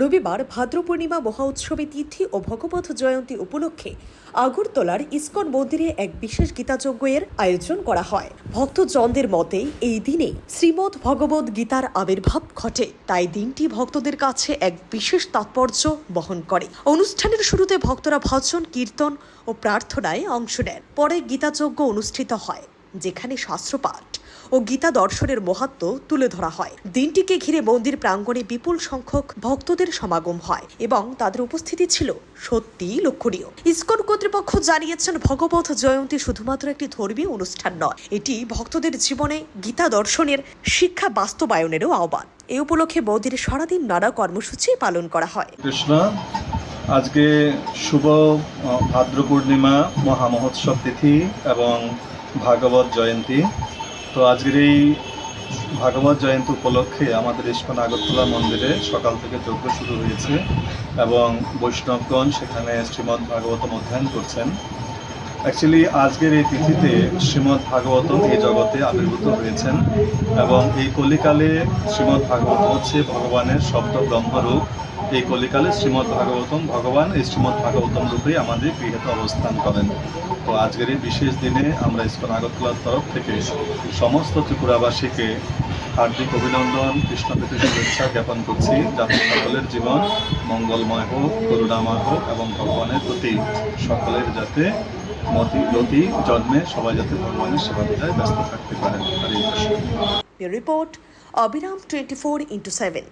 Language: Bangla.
রবিবার ভাদ্র পূর্ণিমা মহা উৎসবে তিথি ও ভগবত জয়ন্তী উপলক্ষে আগরতলার ইস্কন মন্দিরে এক বিশেষ গীতাযজ্ঞের আয়োজন করা হয়। ভক্তজনদের মতে এই দিনে শ্রীমদ্ ভগবত গীতার আবির্ভাব ঘটে, তাই দিনটি ভক্তদের কাছে এক বিশেষ তাৎপর্য বহন করে। অনুষ্ঠানের শুরুতে ভক্তরা ভজন, কীর্তন ও প্রার্থনায় অংশ নেন। পরে গীতাযজ্ঞ অনুষ্ঠিত হয়, যেখানে শাস্ত্রপাঠ ও গীতা দর্শনের মাহাত্ম্য তুলে ধরা হয়। দিনটিকে ঘিরে মন্দির প্রাঙ্গণে বিপুল সংখ্যক ভক্তদের সমাগম হয় এবং তাদের উপস্থিতি ছিল সত্যিই লক্ষণীয়। ইসকন কর্তৃপক্ষ জানিয়েছেন, ভগবত জয়ন্তী শুধুমাত্র একটি ধর্মীয় অনুষ্ঠান নয়, এটি ভক্তদের জীবনে গীতা দর্শনের শিক্ষা বাস্তবায়নেরও আহ্বান। এই উপলক্ষে মন্দিরে সারাদিন নানা কর্মসূচি পালন করা হয়। কৃষ্ণ, আজকে শুভ ভাদ্র পূর্ণিমা মহা মহোৎসব তিথি এবং ভাগবত জয়ন্তী। তো আজকের এই ভাগবত জয়ন্তী উপলক্ষে আমাদের ইস্কন আগরতলা মন্দিরে সকাল থেকে যজ্ঞ শুরু হয়েছে এবং বৈষ্ণবগণ সেখানে শ্রীমদ্ ভাগবতম অধ্যয়ন করছেন। অ্যাকচুয়ালি আজকের এই তিথিতে শ্রীমদ্ ভাগবতম এই জগতে আবির্ভূত হয়েছেন এবং এই কলিকালে শ্রীমদ্ ভাগবত হচ্ছে ভগবানের শব্দ ব্রহ্মরূপ। এই কলিকালে শ্রীমদ্ ভাগবতম ভগবান এই শ্রীমদ্ ভাগবতম রূপেই আমাদের গৃহেতে অবস্থান করেন। তো আজকের এই বিশেষ দিনে আমরা ইস্কন আগরতলার তরফ থেকে সমস্ত ত্রিপুরাবাসীকে হার্দিক অভিনন্দন, কৃষ্ণপ্রীতি শুভেচ্ছা জ্ঞাপন করছি, যাতে সকলের জীবন মঙ্গলময় হোক, করুণাময় হোক এবং ভগবানের প্রতি সকলের যাতে লতি জন্মে সবাই যাতে ভগবানের সেবা পূজায় ব্যস্ত থাকতে পারেন। রিপোর্ট অবিরাম 24x7।